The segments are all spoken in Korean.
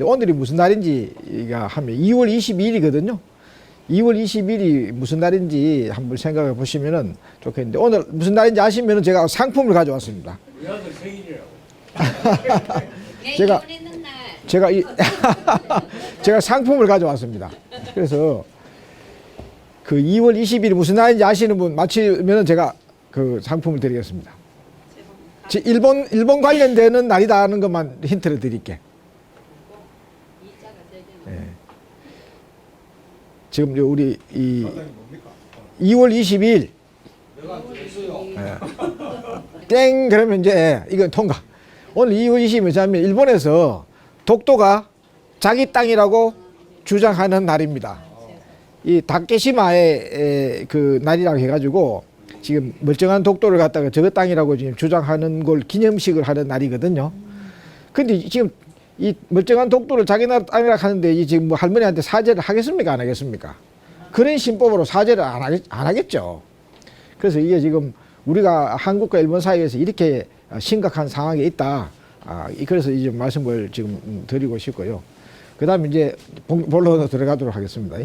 오늘이 무슨 날인지가 하면 2월 22일이거든요. 2월 20일이 무슨 날인지 한번 생각해 보시면은 좋겠는데, 오늘 무슨 날인지 아시면은 제가 상품을 가져왔습니다. 우리 아들 생일이라고. 제가 제가 상품을 가져왔습니다. 그래서 그 2월 20일이 무슨 날인지 아시는 분 맞히면은 제가 그 상품을 드리겠습니다. 일본 관련되는 날이다는 것만 힌트를 드릴게. 네. 지금 우리 2월 22일 땡 그러면 이제 이건 통과. 오늘 2월 20일 자면 일본에서 독도가 자기 땅이라고 주장하는 날입니다. 이 다케시마의 그 날이라고 해가지고 지금 멀쩡한 독도를 갖다가 저 땅이라고 지금 주장하는 걸 기념식을 하는 날이거든요. 근데 지금 이 멀쩡한 독도를 자기 나라 땅이라고 하는데 이 지금 뭐 할머니한테 사죄를 하겠습니까? 안 하겠습니까? 그런 신법으로 사죄를 안 하겠죠. 그래서 이게 지금 우리가 한국과 일본 사이에서 이렇게 심각한 상황에 있다. 그래서 이제 말씀을 지금 드리고 싶고요. 그 다음에 이제 본론으로 들어가도록 하겠습니다.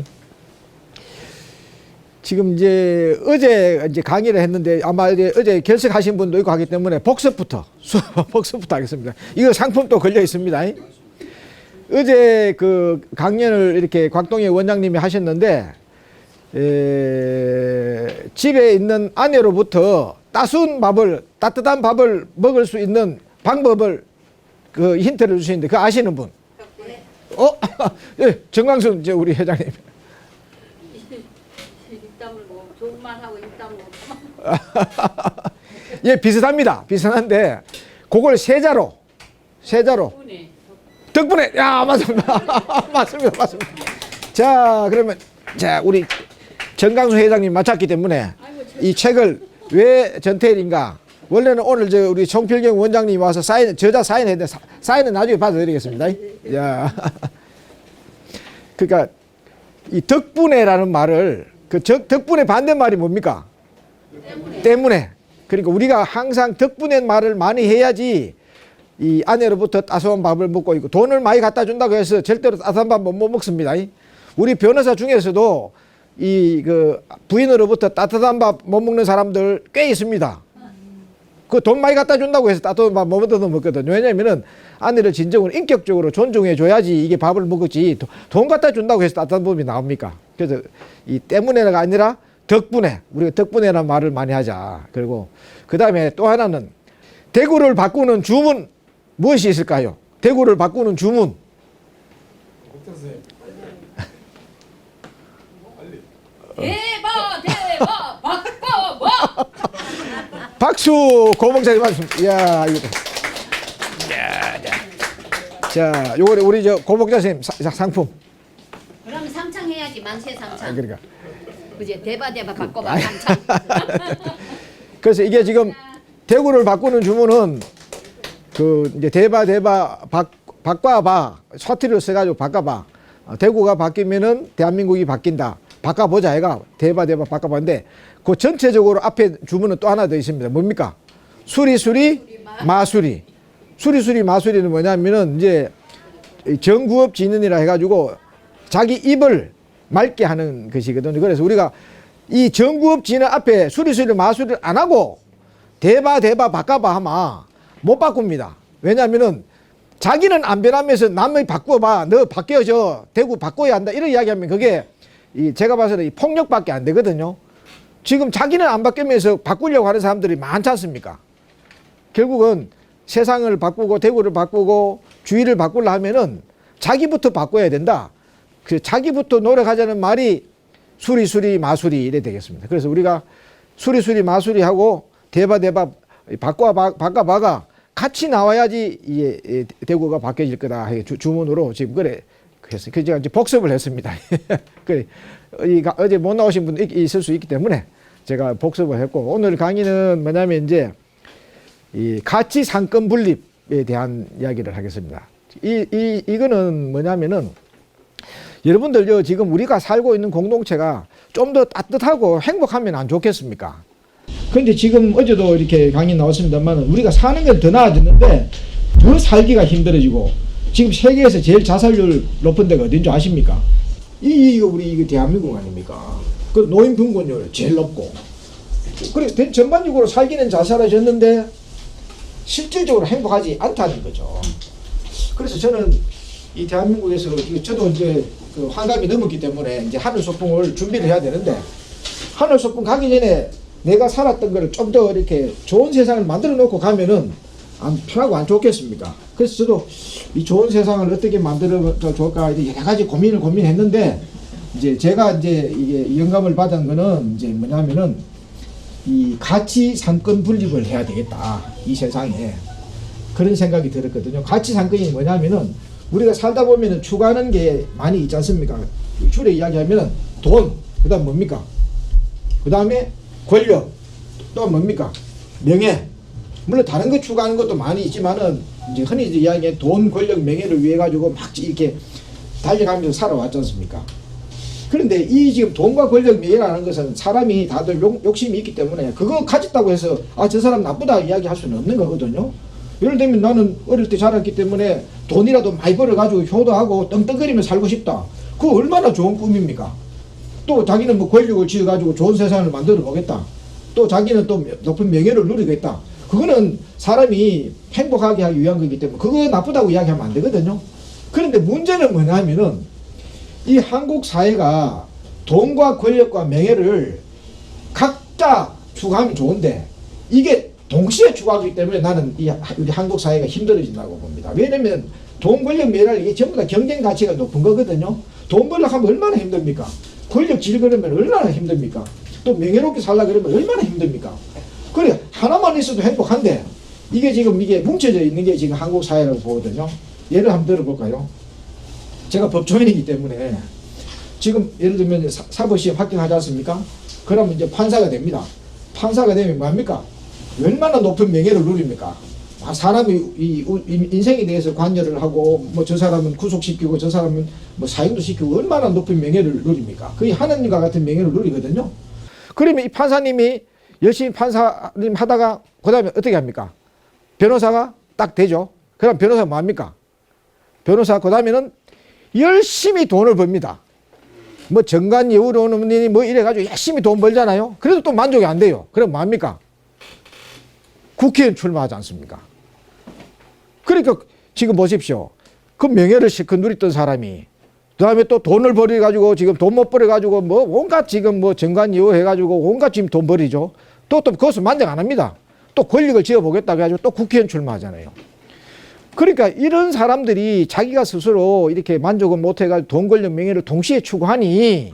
지금 이제 어제 이제 강의를 했는데 아마 어제 결석하신 분도 있고 하기 때문에 복습부터 하겠습니다. 이거 상품도 걸려 있습니다. 어제 그 강연을 이렇게 곽동희 원장님이 하셨는데 집에 있는 아내로부터 따뜻한 밥을 먹을 수 있는 방법을 그 힌트를 주시는데 그 아시는 분? 예, 정광순 이제 우리 회장님. 좋은 말 하고 입담을 예, 비슷한데 그걸 세자로 덕분에 야 맞습니다. 맞습니다. 자 그러면 우리 정강수 회장님 맞췄기 때문에 이 책을 왜 전태일인가, 원래는 오늘 우리 송필경 원장님이 와서 저자 사인했는데 사인은 나중에 받아드리겠습니다. 야 그러니까 이 덕분에라는 말을 덕분에 반대말이 뭡니까? 때문에. 그러니까 우리가 항상 덕분에 말을 많이 해야지 이 아내로부터 따스한 밥을 먹고 있고, 돈을 많이 갖다 준다고 해서 절대로 따스한 밥 못 먹습니다. 우리 변호사 중에서도 그 부인으로부터 따뜻한 밥 못 먹는 사람들 꽤 있습니다. 그 돈 많이 갖다 준다고 해서 따뜻한 밥 못 얻어 먹거든요. 왜냐면은 아내를 진정으로 인격적으로 존중해 줘야지 이게 밥을 먹었지, 돈 갖다 준다고 해서 따뜻한 밥이 나옵니까? 그래서 이 때문에가 아니라 덕분에, 우리가 덕분에라는 말을 많이 하자. 그리고 그 다음에 또 하나는 대구를 바꾸는 주문 무엇이 있을까요? 대구를 바꾸는 주문. 대박 바꿔봐. 박수. 고봉자님 맞습니다. 이야 이거. 자, 요거 우리 고봉자 선생님 상품. 그럼 상창해야지, 만세 상창. 그러니까. 그제 대바 바꿔봐 상창. 그래서 이게 지금 대구를 바꾸는 주문은 그 이제 대바 바꿔봐 사투리로 써가지고 바꿔봐. 대구가 바뀌면은 대한민국이 바뀐다. 바꿔보자 해가 대바 바꿔봤는데 그 전체적으로 앞에 주문은 또 하나 더 있습니다. 뭡니까? 수리수리 마수리. 수리수리 마수리는 뭐냐면은 이제 정구업 진언이라 해가지고 자기 입을 맑게 하는 것이거든요. 그래서 우리가 이 정구업 진언 앞에 수리수리 마수리를 안 하고 대바 바꿔봐 하면 못 바꿉니다. 왜냐면은 자기는 안 변하면서 남의 바꿔봐, 너 바뀌어져, 대구 바꿔야 한다 이런 이야기하면 그게 제가 봐서는 폭력밖에 안 되거든요. 지금 자기는 안 바뀌면서 바꾸려고 하는 사람들이 많지 않습니까? 결국은 세상을 바꾸고 대구를 바꾸고 주위를 바꾸려 하면은 자기부터 바꿔야 된다. 그 자기부터 노력하자는 말이 수리수리 마수리 이래 되겠습니다. 그래서 우리가 수리수리 마수리하고 대바 바꿔봐가 같이 나와야지 이게 대구가 바뀌어질 거다. 주문으로 지금 그래 했어요. 그래서 제가 이제 복습을 했습니다. 그래 어제 못 나오신 분도 있을 수 있기 때문에 제가 복습을 했고, 오늘 강의는 뭐냐면 이제 이 가치 상권 분립에 대한 이야기를 하겠습니다. 이거는 뭐냐면은 여러분들 지금 우리가 살고 있는 공동체가 좀 더 따뜻하고 행복하면 안 좋겠습니까? 근데 지금 어제도 이렇게 강의 나왔습니다만 우리가 사는 건 더 나아졌는데 더 살기가 힘들어지고 지금 세계에서 제일 자살률 높은 데가 어딘지 아십니까? 우리 이거 대한민국 아닙니까? 그 노인 빈곤율 제일 높고. 그래 전반적으로 살기는 잘 살아졌는데 실질적으로 행복하지 않다는 거죠. 그래서 저는 이 대한민국에서 저도 이제 그 환갑이 넘었기 때문에 이제 하늘 소풍을 준비를 해야 되는데 하늘 소풍 가기 전에 내가 살았던 걸 좀 더 이렇게 좋은 세상을 만들어 놓고 가면은 안 편하고 안 좋겠습니까? 그래서 저도 이 좋은 세상을 어떻게 만들어 좋을까 여러 가지 고민했는데 이제 제가 이제 이게 영감을 받은 거는 이제 뭐냐면은 이 가치 상권 분립을 해야 되겠다 이 세상에 그런 생각이 들었거든요. 가치 상권이 뭐냐면은 우리가 살다 보면은 추구하는 게 많이 있지 않습니까? 줄에 이야기하면은 돈, 그다음 뭡니까? 그다음에 권력, 또 뭡니까? 명예. 물론 다른 거 추구하는 것도 많이 있지만은 이제 흔히 이제 이야기하는 돈, 권력, 명예를 위해 가지고 막 이렇게 달려가면서 살아왔지 않습니까? 그런데 이 지금 돈과 권력, 명예라는 것은 사람이 다들 욕심이 있기 때문에 그거 가졌다고 해서 아, 저 사람 나쁘다 이야기할 수는 없는 거거든요. 예를 들면 나는 어릴 때 자랐기 때문에 돈이라도 많이 벌어가지고 효도하고 떵떵거리며 살고 싶다. 그거 얼마나 좋은 꿈입니까? 또 자기는 뭐 권력을 쥐어가지고 좋은 세상을 만들어 보겠다. 또 자기는 또 높은 명예를 누리겠다. 그거는 사람이 행복하게 하기 위한 거기 때문에 그거 나쁘다고 이야기하면 안 되거든요. 그런데 문제는 뭐냐면은 이 한국 사회가 돈과 권력과 명예를 각자 추구하면 좋은데 이게 동시에 추구하기 때문에 나는 우리 한국 사회가 힘들어진다고 봅니다. 왜냐면 돈, 권력, 명예를 이게 전부 다 경쟁 가치가 높은 거거든요. 돈 벌려고 하면 얼마나 힘듭니까? 권력 질그러면 얼마나 힘듭니까? 또 명예롭게 살려고 그러면 얼마나 힘듭니까? 그래 하나만 있어도 행복한데 이게 뭉쳐져 있는 게 지금 한국 사회라고 보거든요. 예를 한번 들어볼까요? 제가 법조인이기 때문에 지금 예를 들면 사법시험 합격하지 않습니까? 그러면 이제 판사가 됩니다. 판사가 되면 뭐합니까? 얼마나 높은 명예를 누립니까? 사람이 인생에 대해서 관여를 하고 뭐 저 사람은 구속시키고 저 사람은 뭐 사형도 시키고 얼마나 높은 명예를 누립니까? 거의 하나님과 같은 명예를 누리거든요. 그러면 이 판사님이 열심히 판사님 하다가 그 다음에 어떻게 합니까? 변호사가 딱 되죠. 그럼 변호사가 뭐합니까? 변호사 그 다음에는 열심히 돈을 법니다. 뭐 정관 예우로는 뭐 이래가지고 열심히 돈 벌잖아요. 그래도 또 만족이 안 돼요. 그럼 뭐합니까? 국회의원 출마하지 않습니까? 그러니까 지금 보십시오. 그 명예를 실컷 누렸던 사람이 그 다음에 또 돈을 벌여가지고 지금 돈 못 벌여가지고 뭐 온갖 지금 뭐 정관 예우 해가지고 온갖 지금 돈 벌이죠. 또 그것을 만족 안 합니다. 또 권력을 지어보겠다고 해가지고 또 국회의원 출마하잖아요. 그러니까 이런 사람들이 자기가 스스로 이렇게 만족을 못해가지고 돈, 권력, 명예를 동시에 추구하니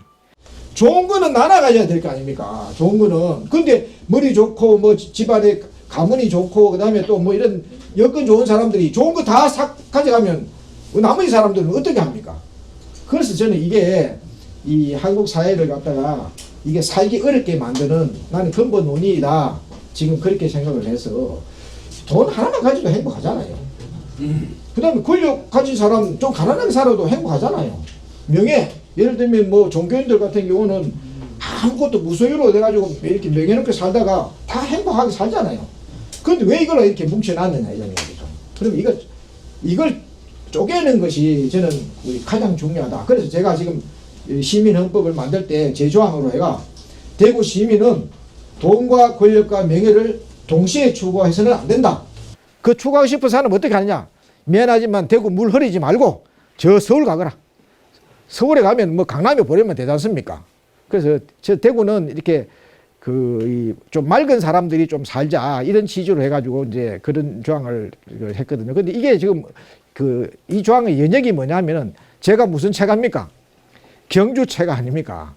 좋은 거는 나눠가져야 될 거 아닙니까? 좋은 거는. 근데 머리 좋고 뭐 집안에 가문이 좋고 그다음에 또 뭐 이런 여건 좋은 사람들이 좋은 거 다 가져가면 나머지 사람들은 어떻게 합니까? 그래서 저는 이게 이 한국 사회를 갖다가 이게 살기 어렵게 만드는 나는 근본 원인이다. 지금 그렇게 생각을 해서 돈 하나만 가지도 행복하잖아요. 그 다음에 권력 가진 사람 좀 가난하게 살아도 행복하잖아요. 명예, 예를 들면 뭐 종교인들 같은 경우는 아무것도 무소유로 돼가지고 이렇게 명예롭게 살다가 다 행복하게 살잖아요. 그런데 왜 이걸 이렇게 뭉쳐놨느냐 이런 얘기죠. 그럼 이걸 쪼개는 것이 저는 가장 중요하다. 그래서 제가 지금 시민헌법을 만들 때 제조항으로 해가 대구 시민은 돈과 권력과 명예를 동시에 추구해서는 안 된다. 그 추구하고 싶은 사람은 어떻게 하느냐? 미안하지만 대구 물 흐리지 말고 저 서울 가거라. 서울에 가면 뭐 강남에 보내면 되지 않습니까? 그래서 저 대구는 이렇게 좀 맑은 사람들이 좀 살자 이런 취지로 해가지고 이제 그런 조항을 했거든요. 근데 이게 지금 이 조항의 연역이 뭐냐면은 제가 무슨 체가입니까? 경주체가 아닙니까?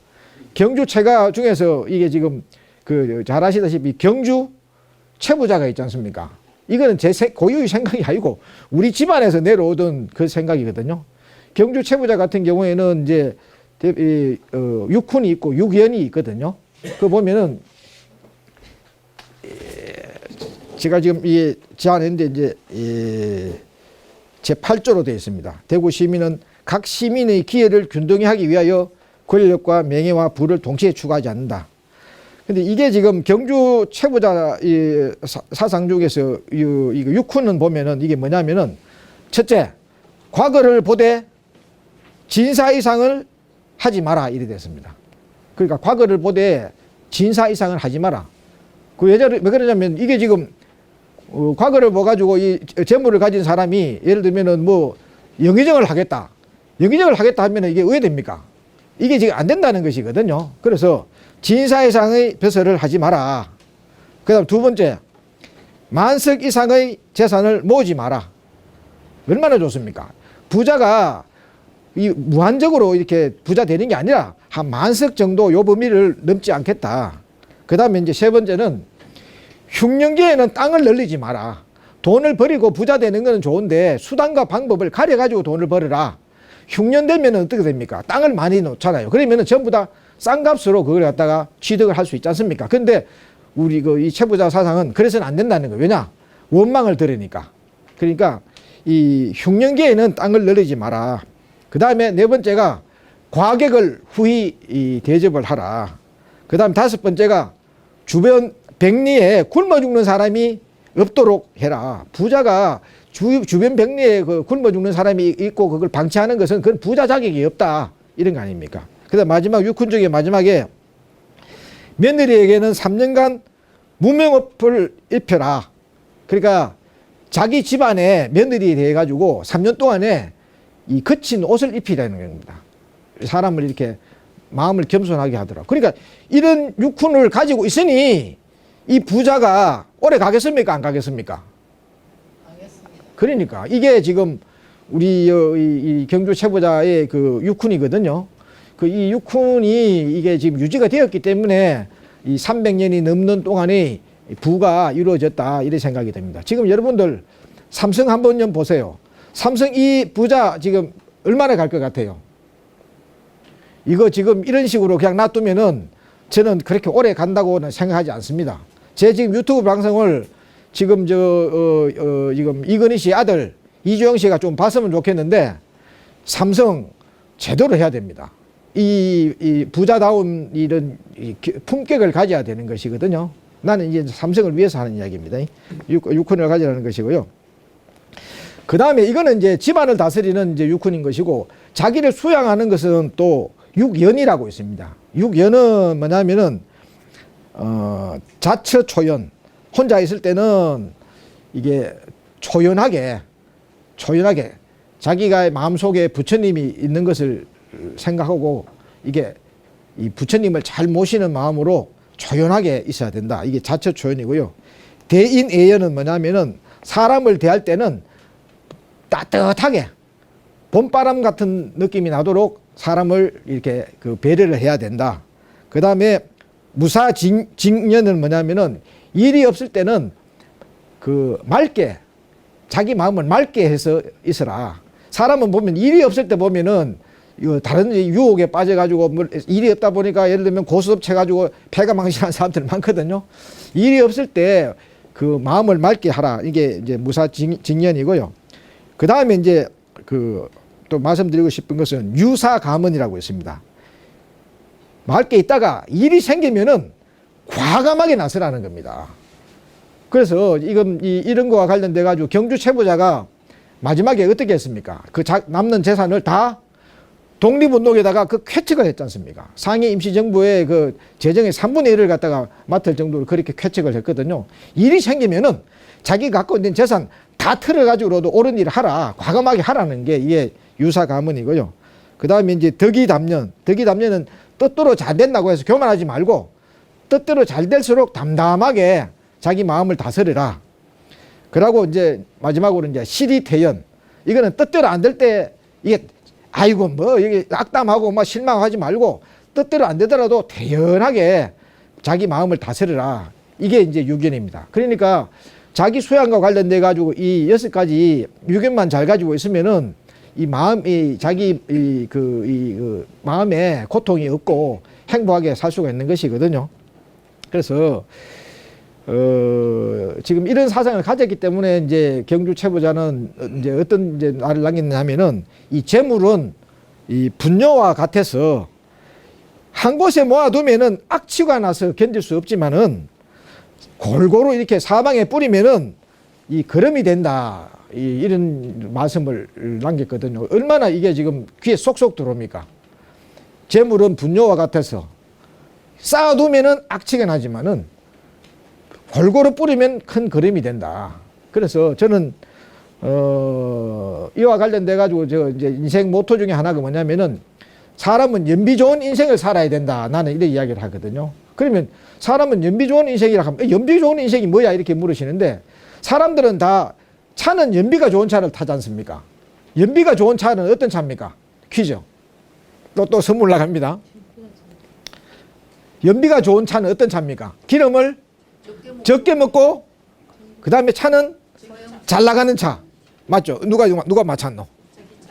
경주체가 중에서 이게 지금 잘 아시다시피 경주 최부자가 있지 않습니까? 이거는 제 고유의 생각이 아니고 우리 집안에서 내려오던 그 생각이거든요. 경주 최부자 같은 경우에는 이제 육훈이 있고 육연이 있거든요. 그 보면은 제가 지금 이 제안했는데 이제 제 8조로 되어 있습니다. 대구 시민은 각 시민의 기회를 균등히 하기 위하여 권력과 명예와 부를 동시에 추구하지 않는다. 근데 이게 지금 경주 최부자 사상 중에서 이거 육훈은 보면은 이게 뭐냐면은 첫째 과거를 보되 진사 이상을 하지 마라 이래 됐습니다. 그러니까 과거를 보되 진사 이상을 하지 마라. 왜 그러냐면 이게 지금 과거를 봐가지고 이 재물을 가진 사람이 예를 들면은 뭐 영의정을 하겠다. 영의정을 하겠다 하면 이게 왜 됩니까? 이게 지금 안 된다는 것이거든요. 그래서 진사 이상의 벼슬을 하지 마라. 그 다음 두 번째, 만석 이상의 재산을 모으지 마라. 얼마나 좋습니까? 부자가 이 무한적으로 이렇게 부자 되는 게 아니라 한 만석 정도 요 범위를 넘지 않겠다. 그 다음에 이제 세 번째는 흉년기에는 땅을 늘리지 마라. 돈을 버리고 부자 되는 건 좋은데 수단과 방법을 가려가지고 돈을 벌어라. 흉년 되면 어떻게 됩니까? 땅을 많이 놓잖아요. 그러면 전부 다 싼 값으로 그걸 갖다가 취득을 할 수 있지 않습니까? 근데 우리 이 채부자 사상은 그래서는 안 된다는 거예요. 왜냐? 원망을 들으니까. 그러니까 이 흉년기에는 땅을 늘리지 마라. 그 다음에 네 번째가 과객을 후히 대접을 하라. 그 다음 다섯 번째가 주변 백리에 굶어 죽는 사람이 없도록 해라. 부자가 주변 백리에 그 굶어 죽는 사람이 있고 그걸 방치하는 것은 그건 부자 자격이 없다. 이런 거 아닙니까? 그 다음 마지막 육훈 중에 마지막에 며느리에게는 3년간 무명업을 입혀라. 그러니까 자기 집안에 며느리에 대해 가지고 3년 동안에 이 거친 옷을 입히라는 겁니다. 사람을 이렇게 마음을 겸손하게 하더라. 그러니까 이런 육훈을 가지고 있으니 이 부자가 오래 가겠습니까? 안 가겠습니까? 알겠습니다. 그러니까 이게 지금 우리 이 경주 채부자의 그 육훈이거든요. 그 이 육훈이 이게 지금 유지가 되었기 때문에 이 300년이 넘는 동안에 부가 이루어졌다 이런 생각이 듭니다. 지금 여러분들 삼성 한번 좀 보세요. 삼성 이 부자 지금 얼마나 갈 것 같아요? 이거 지금 이런 식으로 그냥 놔두면은 저는 그렇게 오래 간다고는 생각하지 않습니다. 제 지금 유튜브 방송을 지금 지금 이건희 씨 아들 이주영 씨가 좀 봤으면 좋겠는데 삼성 제대로 해야 됩니다. 이 부자다운 이런 품격을 가져야 되는 것이거든요. 나는 이제 삼성을 위해서 하는 이야기입니다. 육훈을 가지라는 것이고요. 그 다음에 이거는 이제 집안을 다스리는 이제 육훈인 것이고 자기를 수양하는 것은 또 육연이라고 있습니다. 육연은 뭐냐면은 자처초연. 혼자 있을 때는 이게 초연하게 자기가 마음속에 부처님이 있는 것을 생각하고 이게 이 부처님을 잘 모시는 마음으로 조연하게 있어야 된다. 이게 자처초연이고요. 대인애연은 뭐냐면은 사람을 대할 때는 따뜻하게 봄바람 같은 느낌이 나도록 사람을 이렇게 그 배려를 해야 된다. 그 다음에 무사직년은 뭐냐면은 일이 없을 때는 그 맑게 자기 마음을 맑게 해서 있어라. 사람은 보면 일이 없을 때 보면은 다른 유혹에 빠져가지고 일이 없다 보니까 예를 들면 고스톱 쳐가지고 폐가 망신한 사람들 많거든요. 일이 없을 때 그 마음을 맑게 하라. 이게 이제 무사직년이고요. 그 다음에 이제 그 또 말씀드리고 싶은 것은 유사감언이라고 있습니다. 맑게 있다가 일이 생기면은 과감하게 나서라는 겁니다. 그래서 이런 거와 관련돼 가지고 경주 채부자가 마지막에 어떻게 했습니까? 그 남는 재산을 다 독립운동에다가 그 쾌척을 했지 않습니까? 상해 임시정부의 그 재정의 3분의 1을 갖다가 맡을 정도로 그렇게 쾌척을 했거든요. 일이 생기면은 자기 갖고 있는 재산 다 틀어가지고라도 옳은 일을 하라. 과감하게 하라는 게 이게 유사가문이고요. 그 다음에 이제 덕이담년. 덕이담년은 뜻대로 잘 된다고 해서 교만하지 말고 뜻대로 잘 될수록 담담하게 자기 마음을 다스려라. 그러고 이제 마지막으로 이제 시리태연. 이거는 뜻대로 안 될 때 이게 아이고 뭐 이게 악담하고 막 실망하지 말고 뜻대로 안 되더라도 태연하게 자기 마음을 다스려라. 이게 이제 유견입니다. 그러니까 자기 수양과 관련돼 가지고 이 6가지 유견만 잘 가지고 있으면은 이 마음이 자기 그 마음에 고통이 없고 행복하게 살 수가 있는 것이거든요. 그래서 지금 이런 사상을 가졌기 때문에 이제 경주 채부자는 이제 어떤 이제 말을 남겼냐면은 이 재물은 이 분뇨와 같아서 한 곳에 모아두면은 악취가 나서 견딜 수 없지만은 골고루 이렇게 사방에 뿌리면은 이 거름이 된다. 이런 말씀을 남겼거든요. 얼마나 이게 지금 귀에 쏙쏙 들어옵니까? 재물은 분뇨와 같아서 쌓아두면은 악취가 나지만은 골고루 뿌리면 큰 그림이 된다. 그래서 저는 이와 관련돼 가지고 저 이제 인생 모토 중에 하나가 뭐냐면은 사람은 연비 좋은 인생을 살아야 된다. 나는 이런 이야기를 하거든요. 그러면 사람은 연비 좋은 인생이라 하면 연비 좋은 인생이 뭐야 이렇게 물으시는데 사람들은 다 차는 연비가 좋은 차를 타지 않습니까? 연비가 좋은 차는 어떤 차입니까? 퀴즈. 또 선물 나갑니다. 연비가 좋은 차는 어떤 차입니까? 기름을 적게 먹고 그 다음에 차는 잘 나가는 차. 맞죠? 누가 맞췄노?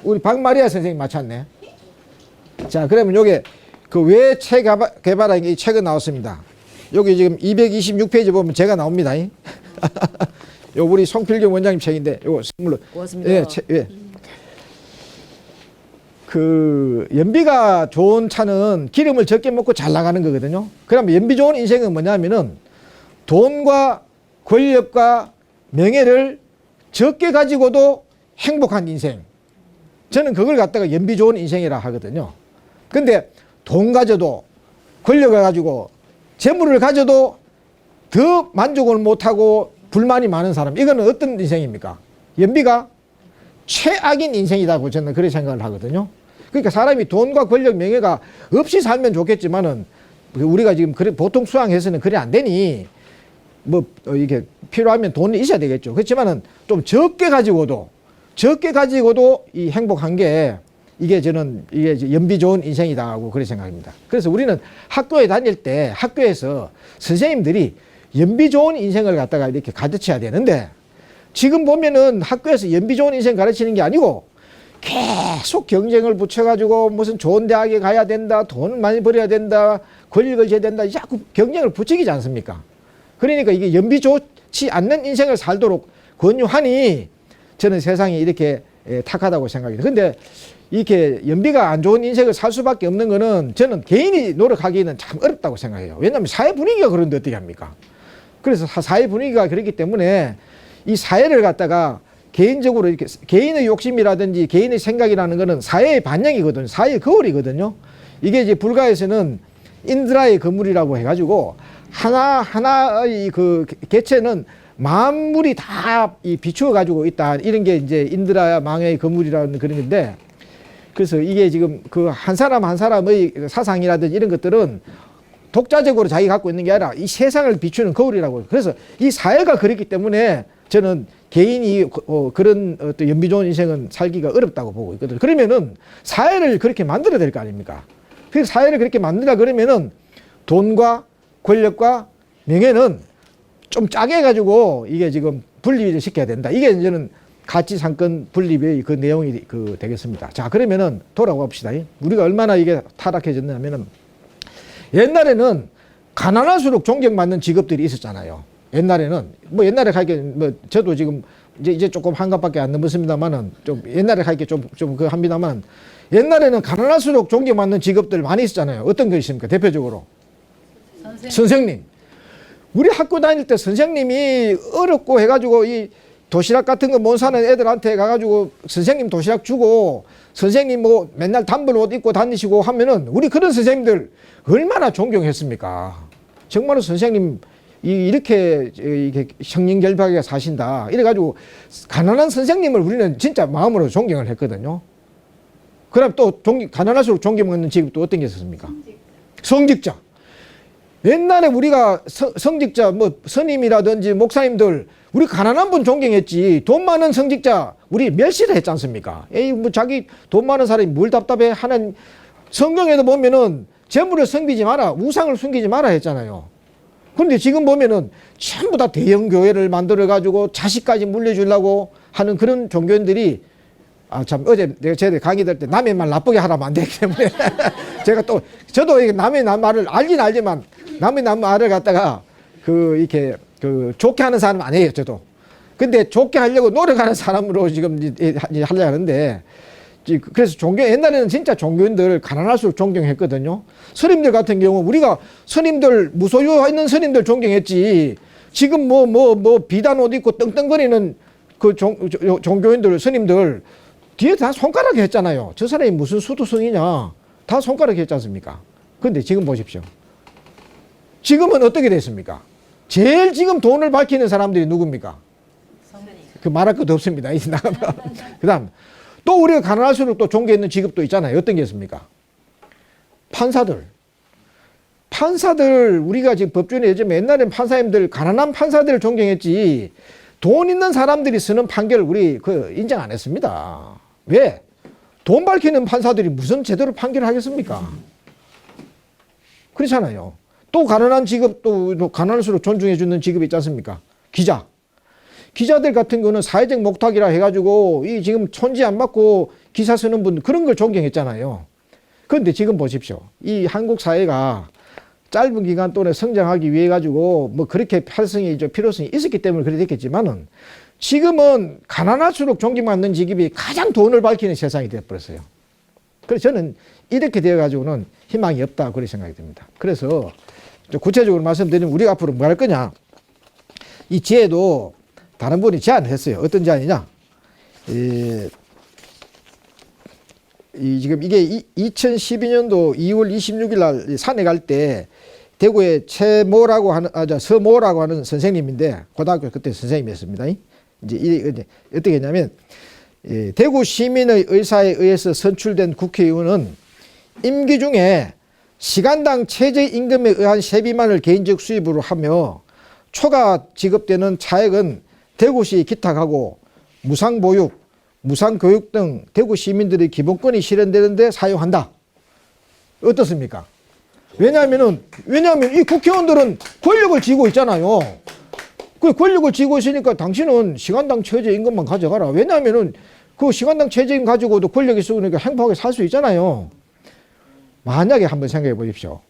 우리 박마리아 선생님이 맞췄네. 자, 그러면 요게 그 왜 책 개발한 이 책은 나왔습니다. 여기 지금 226페이지 보면 제가 나옵니다. 요 우리 송필경 원장님 책인데 요거 선물로. 고맙습니다. 예, 예. 그 연비가 좋은 차는 기름을 적게 먹고 잘 나가는 거거든요. 그러면 연비 좋은 인생은 뭐냐면은 돈과 권력과 명예를 적게 가지고도 행복한 인생. 저는 그걸 갖다가 연비 좋은 인생이라 하거든요. 근데 돈 가져도 권력을 가지고 재물을 가져도 더 만족을 못하고 불만이 많은 사람. 이거는 어떤 인생입니까? 연비가 최악인 인생이라고 저는 그렇게 생각을 하거든요. 그러니까 사람이 돈과 권력, 명예가 없이 살면 좋겠지만은 우리가 지금 그래 보통 수양해서는 그래 안 되니 뭐 이게 필요하면 돈이 있어야 되겠죠. 그렇지만은 좀 적게 가지고도 이 행복한 게 이게 저는 이게 연비 좋은 인생이다 하고 그렇게 생각합니다. 그래서 우리는 학교에 다닐 때 학교에서 선생님들이 연비 좋은 인생을 갖다가 이렇게 가르쳐야 되는데 지금 보면은 학교에서 연비 좋은 인생 가르치는 게 아니고 계속 경쟁을 붙여가지고 무슨 좋은 대학에 가야 된다, 돈을 많이 벌어야 된다, 권력을 줘야 된다, 자꾸 경쟁을 부추기지 않습니까? 그러니까 이게 연비 좋지 않는 인생을 살도록 권유하니 저는 세상이 이렇게 탁하다고 생각해요. 근데 이렇게 연비가 안 좋은 인생을 살 수밖에 없는 거는 저는 개인이 노력하기는 참 어렵다고 생각해요. 왜냐하면 사회 분위기가 그런데 어떻게 합니까? 그래서 사회 분위기가 그렇기 때문에 이 사회를 갖다가 개인적으로 이렇게 개인의 욕심이라든지 개인의 생각이라는 거는 사회의 반영이거든요. 사회의 거울이거든요. 이게 이제 불가에서는 인드라의 거물이라고 해가지고 하나의 그 개체는 만물이 다 비추어 가지고 있다. 이런 게 이제 인드라 망의 거물이라는 그런 건데 그래서 이게 지금 그 한 사람 한 사람의 사상이라든지 이런 것들은 독자적으로 자기가 갖고 있는 게 아니라 이 세상을 비추는 거울이라고 해요. 그래서 이 사회가 그렇기 때문에 저는 개인이 그런 어떤 연비 좋은 인생은 살기가 어렵다고 보고 있거든요. 그러면은 사회를 그렇게 만들어야 될 거 아닙니까? 그래서 사회를 그렇게 만들라 그러면은 돈과 권력과 명예는 좀 짜게 해가지고 이게 지금 분리를 시켜야 된다. 이게 저는 가치상권 분립의 그 내용이 되겠습니다. 자, 그러면은 돌아가 봅시다. 우리가 얼마나 이게 타락해졌냐면은 옛날에는 가난할수록 존경받는 직업들이 있었잖아요. 옛날에는 뭐 옛날에 가게 뭐 저도 지금 이제 조금 한갑밖에 안 넘었습니다만은 좀 옛날에 가게 좀 그 합니다만 옛날에는 가난할수록 존경받는 직업들 많이 있었잖아요. 어떤 거 있습니까? 대표적으로 선생님. 우리 학교 다닐 때 선생님이 어렵고 해가지고 이 도시락 같은 거 못 사는 애들한테 가가지고 선생님 도시락 주고 선생님 뭐 맨날 단벌 옷 입고 다니시고 하면은 우리 그런 선생님들 얼마나 존경했습니까? 정말로 선생님 이렇게 형님결박하게 사신다. 이래가지고 가난한 선생님을 우리는 진짜 마음으로 존경을 했거든요. 그럼 또 가난할수록 존경받는 직업도 어떤 게 있었습니까? 성직자. 옛날에 우리가 성직자 뭐 스님이라든지 목사님들 우리 가난한 분 존경했지 돈 많은 성직자 우리 멸시를 했지 않습니까? 에이 뭐 자기 돈 많은 사람이 뭘 답답해 하는 성경에도 보면은 재물을 섬기지 마라 우상을 숨기지 마라 했잖아요. 그런데 지금 보면은 전부 다 대형 교회를 만들어 가지고 자식까지 물려주려고 하는 그런 종교인들이 참 어제 내가 쟤들 강의 들 때 남의 말 나쁘게 하라면 안 되기 때문에 제가 또 저도 남의 말을 알긴 알지만 남의 말을 갖다가 이렇게 좋게 하는 사람은 아니에요. 저도. 근데 좋게 하려고 노력하는 사람으로 지금 이제 하려고 하는데 그래서 옛날에는 진짜 종교인들 가난할수록 존경했거든요. 스님들 같은 경우 우리가 스님들 무소유 있는 스님들 존경했지 지금 뭐 비단 옷 입고 떵떵거리는 그 종교인들, 스님들 뒤에 다 손가락 했잖아요. 저 사람이 무슨 수도승이냐. 다 손가락 했지 않습니까? 근데 지금 보십시오. 지금은 어떻게 됐습니까? 제일 지금 돈을 밝히는 사람들이 누굽니까? 그 말할 것도 없습니다. 이제 나가면. 그 다음, 또 우리가 가난할수록 또 존경있는 직업도 있잖아요. 어떤 게 있습니까? 판사들. 판사들, 우리가 지금 법조인에 요즘 옛날엔 판사님들, 가난한 판사들을 존경했지, 돈 있는 사람들이 쓰는 판결을 우리 인정 안 했습니다. 왜? 돈 밝히는 판사들이 무슨 제대로 판결을 하겠습니까? 그렇잖아요. 또 가난한 직업, 또 가난할수록 존중해주는 직업이 있지 않습니까? 기자. 기자들 같은 거는 사회적 목탁이라 해가지고 이 지금 촌지 안 맞고 기사 쓰는 분 그런 걸 존경했잖아요. 그런데 지금 보십시오. 이 한국 사회가 짧은 기간 동안에 성장하기 위해 가지고 뭐 그렇게 활성이 필요성이 있었기 때문에 그렇게 됐겠지만은 지금은 가난할수록 존경받는 직업이 가장 돈을 밝히는 세상이 되어버렸어요. 그래서 저는 이렇게 되어 가지고는 희망이 없다 그렇게 생각이 듭니다. 그래서 구체적으로 말씀드리면 우리가 앞으로 뭐 할 거냐. 이 지혜도 다른 분이 제안을 했어요. 어떤 제안이냐. 지금 이게 2012년도 2월 26일 날 산에 갈 때 대구에 서모라고 하는 선생님인데 고등학교 그때 선생님이었습니다. 이제 어떻게 했냐면 대구 시민의 의사에 의해서 선출된 국회의원은 임기 중에 시간당 최저임금에 의한 세비만을 개인적 수입으로 하며 초과 지급되는 차액은 대구시 기탁하고 무상보육, 무상교육 등 대구 시민들의 기본권이 실현되는 데 사용한다. 어떻습니까? 왜냐하면 이 국회의원들은 권력을 쥐고 있잖아요. 그 권력을 쥐고 있으니까 당신은 시간당 최저임금만 가져가라. 왜냐하면 그 시간당 최저임금 가지고도 권력이 있으니까 행복하게 살 수 있잖아요. 만약에 한번 생각해 보십시오.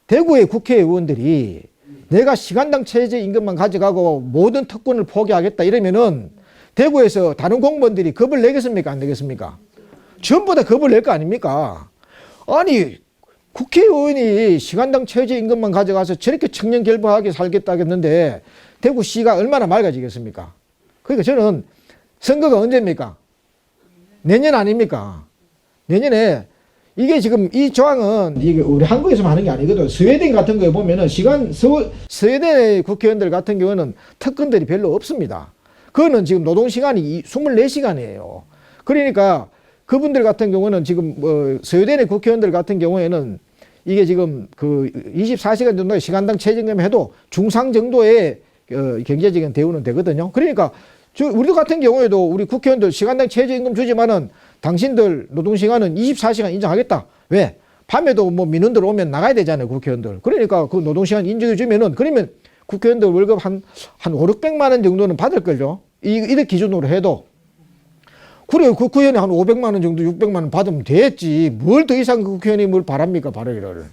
대구의 국회의원들이 내가 시간당 최저임금만 가져가고 모든 특권을 포기하겠다 이러면은 대구에서 다른 공무원들이 겁을 내겠습니까? 안 내겠습니까? 전부 다 겁을 낼 거 아닙니까? 아니 국회의원이 시간당 최저임금만 가져가서 저렇게 청렴결부하게 살겠다겠는데 대구시가 얼마나 맑아지겠습니까? 그러니까 저는 선거가 언제입니까? 내년 아닙니까? 내년에 이게 지금 이 조항은 이게 우리 한국에서만 하는 게 아니거든. 스웨덴 같은 거에 보면은 스웨덴의 국회의원들 같은 경우는 특권들이 별로 없습니다. 그거는 지금 노동시간이 24시간이에요. 그러니까 그분들 같은 경우는 지금 스웨덴의 국회의원들 같은 경우에는 이게 지금 그 24시간 정도의 시간당 최저임금 해도 중상 정도의 경제적인 대우는 되거든요. 그러니까 우리 같은 경우에도 우리 국회의원들 시간당 최저임금 주지만은 당신들 노동시간은 24시간 인정하겠다. 왜? 밤에도 뭐 민원들 오면 나가야 되잖아요, 국회의원들. 그러니까 그 노동시간 인정해 주면은 그러면 국회의원들 월급 한 5, 600만 원 정도는 받을걸요. 이렇게 기준으로 해도. 그래요. 국회의원이 한 500만 원 정도, 600만 원 받으면 됐지. 뭘 더 이상 국회의원이 뭘 바랍니까, 바라기를.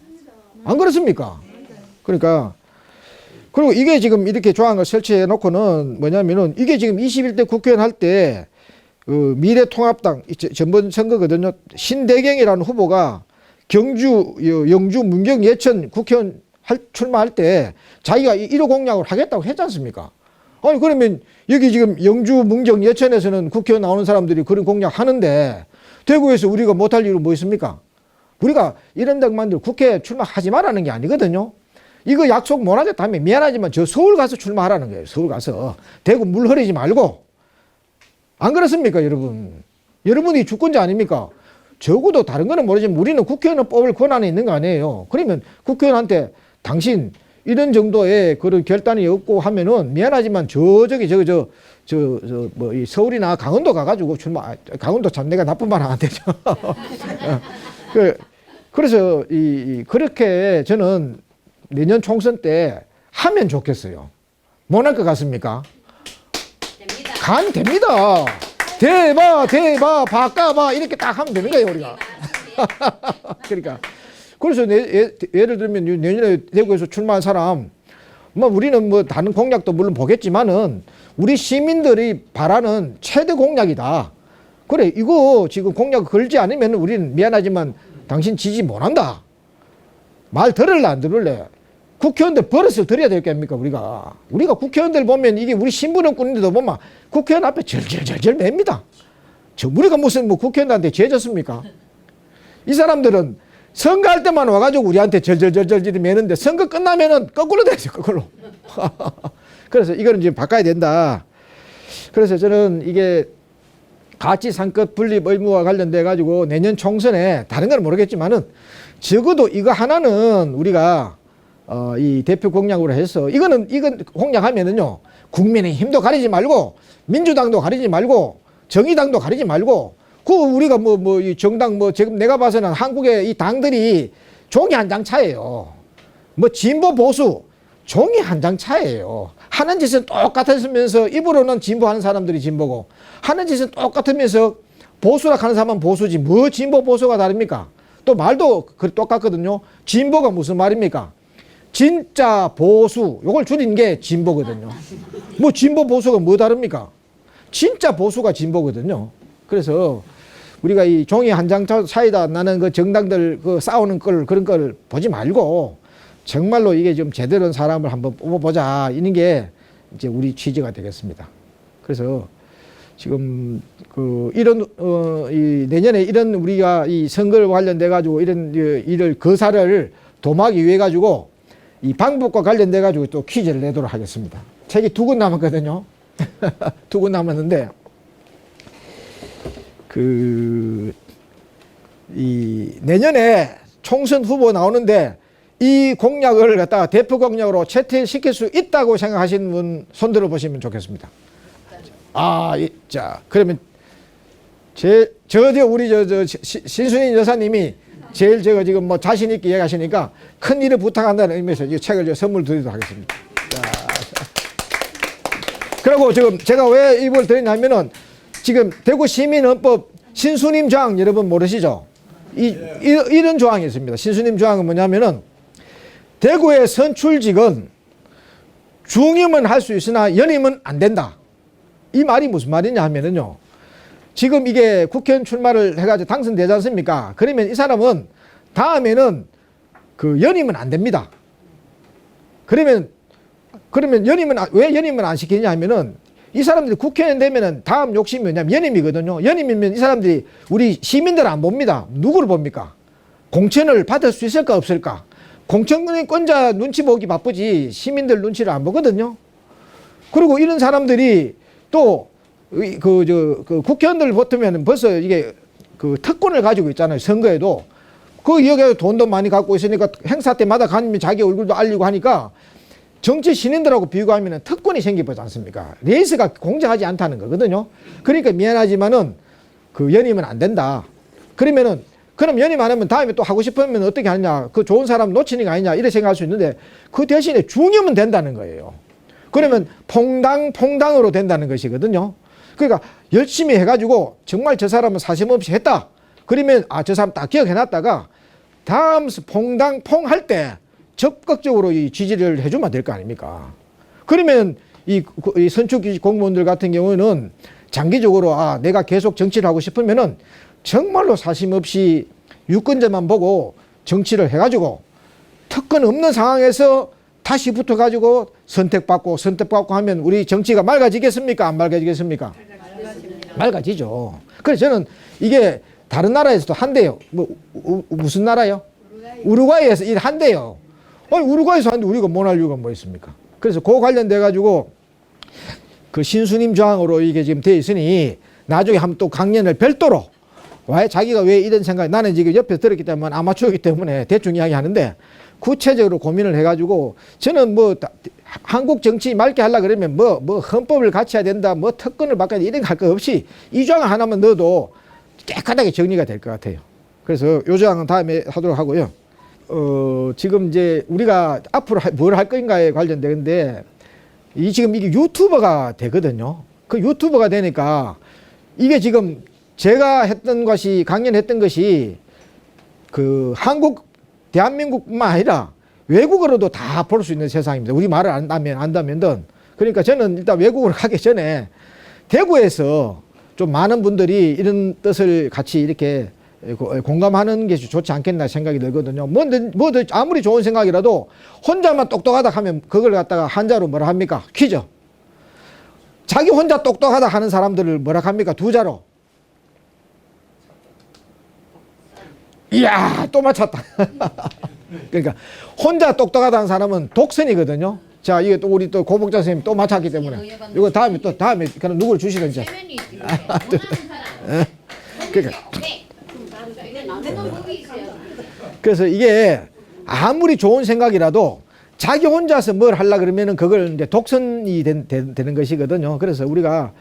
안 그렇습니까? 그러니까. 그리고 이게 지금 이렇게 조항을 설치해 놓고는 뭐냐면은 이게 지금 21대 국회의원 할 때 미래통합당 전번 선거거든요. 신대경이라는 후보가 경주, 영주, 문경, 예천 국회의원 출마할 때 자기가 1호 공약을 하겠다고 했지 않습니까? 아니 그러면 여기 지금 영주, 문경, 예천에서는 국회의원 나오는 사람들이 그런 공약 하는데 대구에서 우리가 못할 일은 뭐 있습니까? 우리가 이런 당만들 국회에 출마하지 말라는 게 아니거든요. 이거 약속 못 하겠다면 미안하지만 저 서울 가서 출마하라는 거예요. 서울 가서. 대구 물 흐리지 말고. 안 그렇습니까, 여러분? 여러분이 주권자 아닙니까? 적어도 다른 거는 모르지만 우리는 국회의원을 뽑을 권한이 있는 거 아니에요. 그러면 국회의원한테 당신 이런 정도의 그런 결단이 없고 하면은 미안하지만 이 서울이나 강원도 가가지고 출마, 강원도 참 내가 나쁜 말 안 되죠. 그래서 그렇게 저는 내년 총선 때 하면 좋겠어요. 못 할 것 같습니까? 됩니다. 대봐, 바꿔봐. 이렇게 딱 하면 되는 거예요, 우리가. 그러니까. 그래서 예를 들면 내년에 대구에서 출마한 사람, 우리는 다른 공약도 물론 보겠지만은 우리 시민들이 바라는 최대 공약이다. 그래, 이거 지금 공약 걸지 않으면 우리는 미안하지만 당신 지지 못 한다. 말 들을래, 안 들을래? 국회의원들 버릇을 들여야 될 게 아닙니까, 우리가 국회의원들 보면 이게 우리 신분은 꾼인데도 보면 국회의원 앞에 절절절절 맵니다. 우리가 무슨 뭐 국회의원한테 죄졌습니까? 이 사람들은 선거할 때만 와가지고 우리한테 절절절절 매는데 선거 끝나면은 거꾸로 되죠, 거꾸로. 그래서 이거는 지금 바꿔야 된다. 그래서 저는 이게 가치상급 분립 의무와 관련돼 가지고 내년 총선에 다른 건 모르겠지만은 적어도 이거 하나는 우리가 이 대표 공약으로 해서 이건 공약하면은요 국민의힘도 가리지 말고 민주당도 가리지 말고 정의당도 가리지 말고 그 우리가 이 정당 지금 내가 봐서는 한국의 이 당들이 종이 한 장 차예요. 진보 보수 종이 한 장 차예요. 하는 짓은 똑같으면서 입으로는 진보하는 사람들이 진보고 하는 짓은 똑같으면서 보수라 하는 사람은 보수지 뭐 진보 보수가 다릅니까? 또 말도 똑같거든요. 진보가 무슨 말입니까? 진짜 보수 요걸 줄인 게 진보거든요. 진보 보수가 뭐 다릅니까? 진짜 보수가 진보거든요. 그래서 우리가 이 종이 한 장 차이다 나는 그 정당들 그 싸우는 걸 그런 걸 보지 말고 정말로 이게 좀 제대로 된 사람을 한번 뽑아보자 이런 게 이제 우리 취지가 되겠습니다. 그래서 지금 이런 이 내년에 이런 우리가 이 선거를 관련돼 가지고 이런 일을 거사를 도모하기 위해 가지고 이 방법과 관련돼 가지고 또 퀴즈를 내도록 하겠습니다. 책이 2권 남았거든요. 2권 남았는데 이 내년에 총선 후보 나오는데 이 공약을 갖다가 대표 공약으로 채택시킬 수 있다고 생각하시는 분 손들어 보시면 좋겠습니다. 자, 그러면 우리 신순희 여사님이 제일 지금 자신 있게 얘기하시니까 큰 일을 부탁한다는 의미에서 이 책을 선물 드리도록 하겠습니다. 자. 그리고 지금 제가 왜 이걸 드리냐면은 지금 대구 시민헌법 신수님 조항 여러분 모르시죠? 이런 조항이 있습니다. 신수님 조항은 뭐냐면은 대구의 선출직은 중임은 할 수 있으나 연임은 안 된다. 이 말이 무슨 말이냐 하면은요. 지금 이게 국회의원 출마를 해가지고 당선되지 않습니까? 그러면 이 사람은 다음에는 연임은 안 됩니다. 그러면 왜 연임을 안 시키냐 하면은 이 사람들이 국회의원 되면은 다음 욕심이 뭐냐면 연임이거든요. 연임이면 이 사람들이 우리 시민들 안 봅니다. 누구를 봅니까? 공천을 받을 수 있을까 없을까? 공천권자 눈치 보기 바쁘지 시민들 눈치를 안 보거든요. 그리고 이런 사람들이 또 국회의원들 붙으면 벌써 이게 특권을 가지고 있잖아요. 선거에도 여기에 돈도 많이 갖고 있으니까 행사 때마다 가면 자기 얼굴도 알리고 하니까 정치 신인들하고 비교하면 특권이 생기지 않습니까? 레이스가 공정하지 않다는 거거든요. 그러니까 미안하지만은 연임은 안 된다. 그럼 연임 안 하면 다음에 또 하고 싶으면 어떻게 하느냐. 좋은 사람 놓치는 거 아니냐. 이렇게 생각할 수 있는데 그 대신에 중임은 된다는 거예요. 그러면 퐁당으로 된다는 것이거든요. 그러니까 열심히 해가지고 정말 저 사람은 사심없이 했다. 그러면 저 사람 딱 기억해놨다가 다음 퐁 할 때 적극적으로 이 지지를 해주면 될 거 아닙니까? 그러면 이 선출 공무원들 같은 경우는 장기적으로 내가 계속 정치를 하고 싶으면은 정말로 사심 없이 유권자만 보고 정치를 해가지고 특권 없는 상황에서 다시 붙어가지고 선택받고 하면 우리 정치가 맑아지겠습니까? 안 맑아지겠습니까? 맑아지죠. 그래서 저는 이게 다른 나라에서도 한대요. 무슨 나라요? 우루과이에서 한대요. 우루과이에서 하는데 우리가 못 할 이유가 뭐 있습니까? 그래서 그 관련돼 가지고 신수님 조항으로 이게 지금 돼 있으니 나중에 한번 또 강연을 별도로 자기가 왜 이런 생각 나는 지금 옆에 들었기 때문에 아마추어이기 때문에 대충 이야기하는데 구체적으로 고민을 해가지고 저는 한국 정치 맑게 하려 그러면 헌법을 갖춰야 된다 특권을 받아야 이런 거 할 거 없이 이 조항 하나만 넣어도 깨끗하게 정리가 될 것 같아요. 그래서 이 조항은 다음에 하도록 하고요. 지금 이제 우리가 앞으로 뭘 할 건가에 관련되는데 지금 이게 유튜버가 되거든요. 유튜버가 되니까 이게 지금 제가 했던 것이 강연했던 것이 대한민국뿐만 아니라 외국어로도 다 볼 수 있는 세상입니다. 우리 말을 안다면. 그러니까 저는 일단 외국으로 가기 전에 대구에서 좀 많은 분들이 이런 뜻을 같이 이렇게 공감하는 게 좋지 않겠나 생각이 들거든요. 뭐든 아무리 좋은 생각이라도 혼자만 똑똑하다 하면 그걸 갖다가 한자로 뭐라 합니까? 퀴즈. 자기 혼자 똑똑하다 하는 사람들을 뭐라 합니까? 두 자로. 이야, 또 맞췄다. 그러니까 혼자 똑똑하다는 사람은 독선이거든요. 자, 이게 또 우리 또 고복자 선생님 또 맞췄기 때문에 이거 다음에 그럼 누구를 주시든지. 세면이 있지. 원하는 사람. 그러니까 이게 남의 법이 있어요. 그래서 이게 아무리 좋은 생각이라도 자기 혼자서 뭘 하려 그러면은 그걸 이제 독선이 되는 것이거든요. 그래서 우리가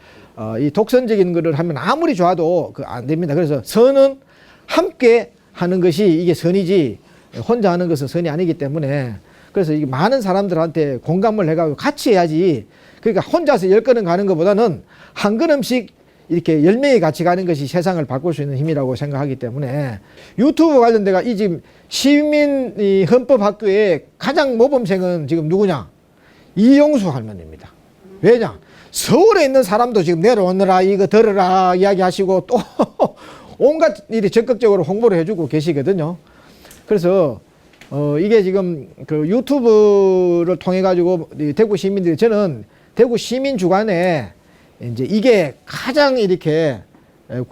이 독선적인 거를 하면 아무리 좋아도 안 됩니다. 그래서 선은 함께 하는 것이 이게 선이지 혼자 하는 것은 선이 아니기 때문에 그래서 이게 많은 사람들한테 공감을 해가지고 같이 해야지. 그러니까 혼자서 10걸음 가는 것보다는 한 걸음씩 이렇게 10명이 같이 가는 것이 세상을 바꿀 수 있는 힘이라고 생각하기 때문에 유튜브 관련돼가 이 지금 시민 헌법학교의 가장 모범생은 지금 누구냐? 이용수 할머니입니다. 왜냐? 서울에 있는 사람도 지금 내려오느라 이거 들으라 이야기하시고 또 온갖 일이 적극적으로 홍보를 해주고 계시거든요. 그래서 이게 지금 그 유튜브를 통해 가지고 대구 시민들이 저는 대구 시민 주간에 이제 이게 가장 이렇게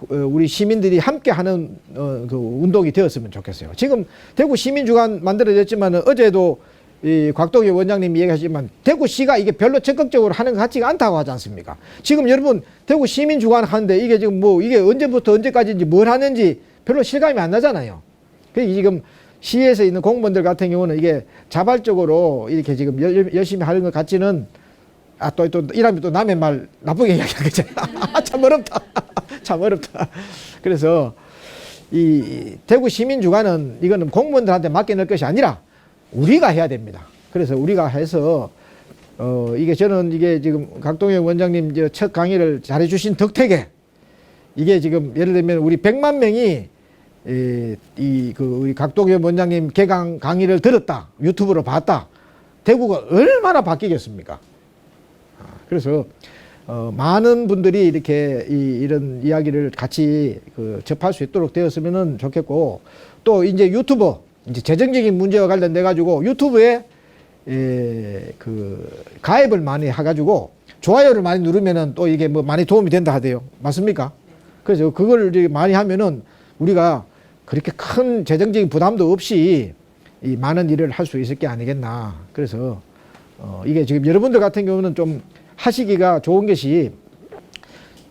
우리 시민들이 함께 하는 그 운동이 되었으면 좋겠어요. 지금 대구 시민주간 만들어졌지만 어제도 이 곽동희 원장님이 얘기하시지만 대구시가 이게 별로 적극적으로 하는 것 같지가 않다고 하지 않습니까? 지금 여러분 대구 시민주간 하는데 이게 지금 뭐 이게 언제부터 언제까지인지 뭘 하는지 별로 실감이 안 나잖아요. 그래서 지금 시에서 있는 공무원들 같은 경우는 이게 자발적으로 이렇게 지금 열심히 하는 것 같지는 또 이러면 또 남의 말 나쁘게 이야기하겠잖아. 참 어렵다. 참 어렵다. 그래서 이 대구 시민주간은 이거는 공무원들한테 맡겨놓을 것이 아니라 우리가 해야 됩니다. 그래서 우리가 해서 이게 저는 이게 지금 각동영 원장님 첫 강의를 잘해주신 덕택에 이게 지금 예를 들면 우리 100만 명이 우리 각동영 원장님 개강 강의를 들었다. 유튜브로 봤다. 대구가 얼마나 바뀌겠습니까? 그래서 많은 분들이 이렇게 이런 이야기를 같이 접할 수 있도록 되었으면 좋겠고 또 이제 유튜브 이제 재정적인 문제와 관련돼 가지고 유튜브에 가입을 많이 해가지고 좋아요를 많이 누르면은 또 이게 뭐 많이 도움이 된다 하대요. 맞습니까? 그래서 그걸 많이 하면은 우리가 그렇게 큰 재정적인 부담도 없이 이 많은 일을 할 수 있을 게 아니겠나. 그래서 이게 지금 여러분들 같은 경우는 좀 하시기가 좋은 것이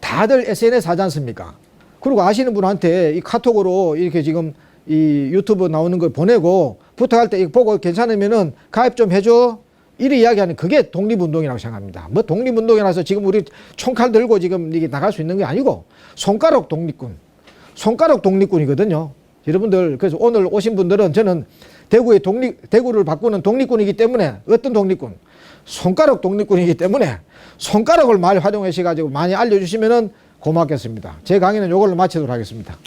다들 SNS 하지 않습니까? 그리고 아시는 분한테 이 카톡으로 이렇게 지금 이 유튜브 나오는 걸 보내고 부탁할 때 이거 보고 괜찮으면은 가입 좀 해줘. 이렇게 이야기하는 그게 독립운동이라고 생각합니다. 뭐 독립운동이라서 지금 우리 총칼 들고 지금 이게 나갈 수 있는 게 아니고 손가락 독립군. 손가락 독립군이거든요. 여러분들 그래서 오늘 오신 분들은 저는 대구를 바꾸는 독립군이기 때문에 어떤 독립군? 손가락 독립군이기 때문에 손가락을 많이 활용하셔가지고 많이 알려주시면은 고맙겠습니다. 제 강의는 이걸로 마치도록 하겠습니다.